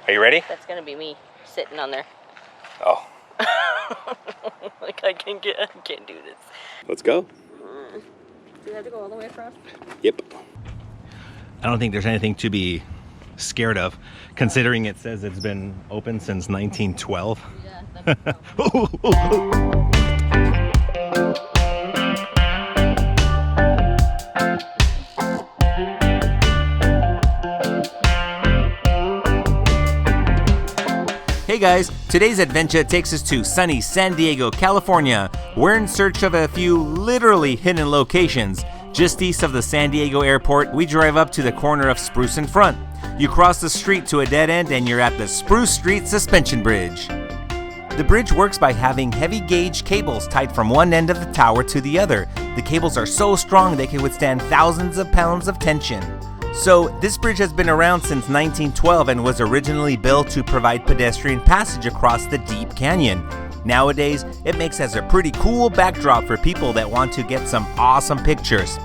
Are you ready? That's gonna be me sitting on there. Oh. Like I can't do this. Let's go. Do you have to go all the way across? Yep. I don't think there's anything to be scared of, considering it says it's been open since 1912. Yeah. Hey guys, today's adventure takes us to sunny San Diego, California. We're in search of a few literally hidden locations. Just east of the San Diego airport, we drive up to the corner of Spruce and Front. You cross the street to a dead end and you're at the Spruce Street Suspension Bridge. The bridge works by having heavy gauge cables tied from one end of the tower to the other. The cables are so strong they can withstand thousands of pounds of tension. So, this bridge has been around since 1912 and was originally built to provide pedestrian passage across the deep canyon. Nowadays, it makes as a pretty cool backdrop for people that want to get some awesome pictures.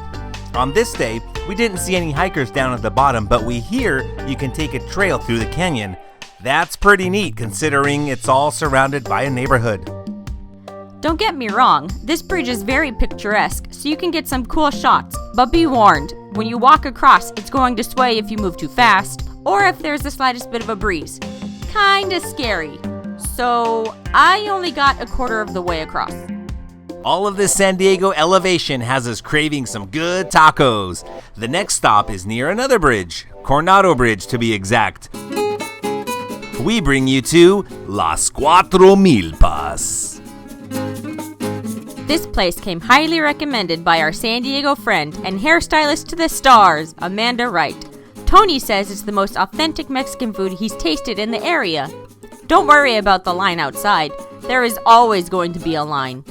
On this day, we didn't see any hikers down at the bottom, but we hear you can take a trail through the canyon. That's pretty neat considering it's all surrounded by a neighborhood. Don't get me wrong, this bridge is very picturesque, so you can get some cool shots, but be warned, when you walk across, it's going to sway if you move too fast, or if there's the slightest bit of a breeze. Kinda scary. So, I only got a quarter of the way across. All of this San Diego elevation has us craving some good tacos. The next stop is near another bridge, Coronado Bridge to be exact. We bring you to Las Cuatro Milpas. This place came highly recommended by our San Diego friend and hairstylist to the stars, Amanda Wright. Tony says it's the most authentic Mexican food he's tasted in the area. Don't worry about the line outside. There is always going to be a line.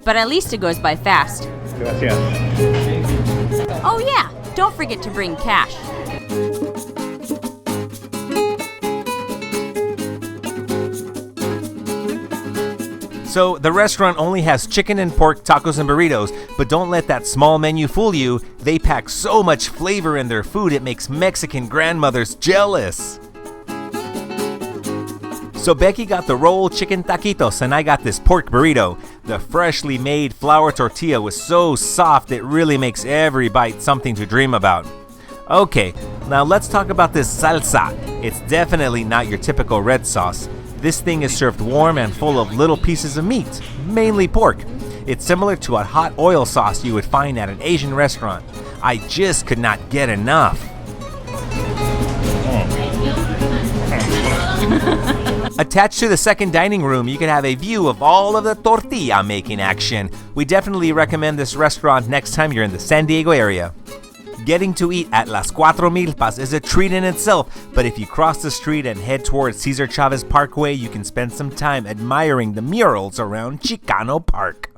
But at least it goes by fast. Gracias. Oh yeah, don't forget to bring cash. So the restaurant only has chicken and pork tacos and burritos, but don't let that small menu fool you. They pack so much flavor in their food it makes Mexican grandmothers jealous. So Becky got the roll chicken taquitos and I got this pork burrito. The freshly made flour tortilla was so soft it really makes every bite something to dream about. Okay, now let's talk about this salsa. It's definitely not your typical red sauce. This thing is served warm and full of little pieces of meat, mainly pork. It's similar to a hot oil sauce you would find at an Asian restaurant. I just could not get enough. Attached to the second dining room, you can have a view of all of the tortilla making action. We definitely recommend this restaurant next time you're in the San Diego area. Getting to eat at Las Cuatro Milpas is a treat in itself, but if you cross the street and head towards Cesar Chavez Parkway, you can spend some time admiring the murals around Chicano Park.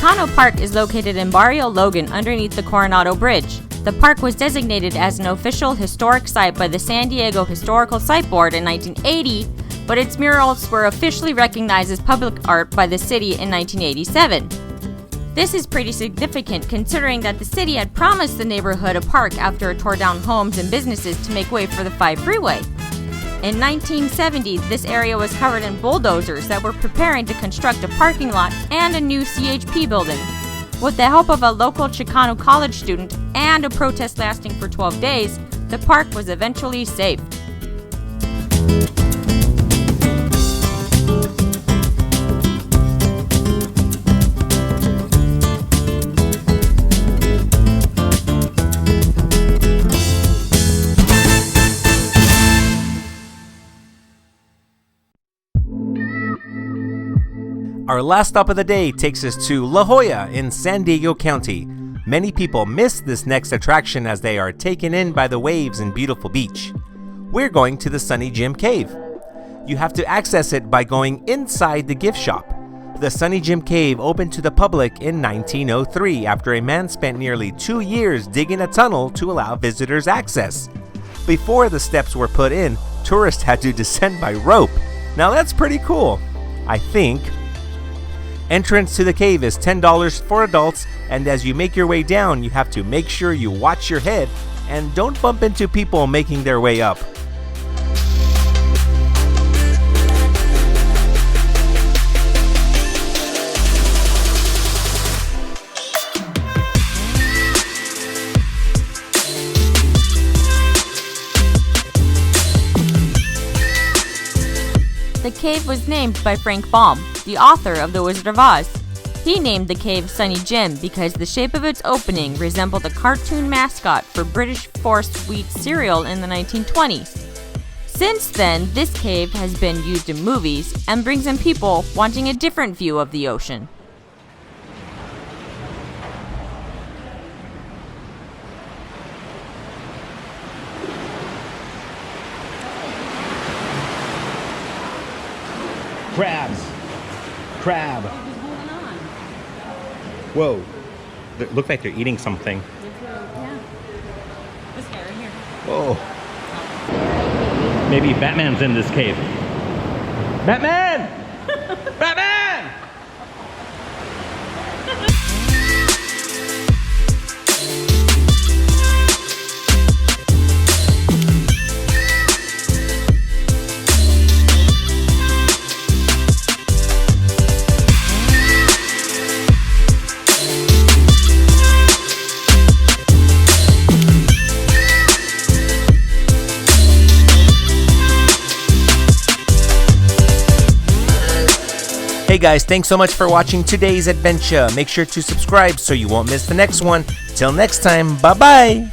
Chicano Park is located in Barrio Logan underneath the Coronado Bridge. The park was designated as an official historic site by the San Diego Historical Site Board in 1980, but its murals were officially recognized as public art by the city in 1987. This is pretty significant considering that the city had promised the neighborhood a park after it tore down homes and businesses to make way for the 5 freeway. In 1970, this area was covered in bulldozers that were preparing to construct a parking lot and a new CHP building. With the help of a local Chicano college student and a protest lasting for 12 days, the park was eventually saved. Our last stop of the day takes us to La Jolla in San Diego County. Many people miss this next attraction as they are taken in by the waves and beautiful beach. We're going to the Sunny Jim Cave. You have to access it by going inside the gift shop. The Sunny Jim Cave opened to the public in 1903 after a man spent nearly 2 years digging a tunnel to allow visitors access. Before the steps were put in, tourists had to descend by rope. Now that's pretty cool, I think. Entrance to the cave is $10 for adults, and as you make your way down, you have to make sure you watch your head and don't bump into people making their way up. The cave was named by Frank Baum, the author of The Wizard of Oz. He named the cave Sunny Jim because the shape of its opening resembled a cartoon mascot for British forced wheat cereal in the 1920s. Since then, this cave has been used in movies and brings in people wanting a different view of the ocean. Crab. Whoa. They look like they're eating something. Yeah. This guy right here. Whoa. Maybe Batman's in this cave. Batman! Batman! Hey guys, thanks so much for watching today's adventure. Make sure to subscribe so you won't miss the next one. Till next time, bye-bye!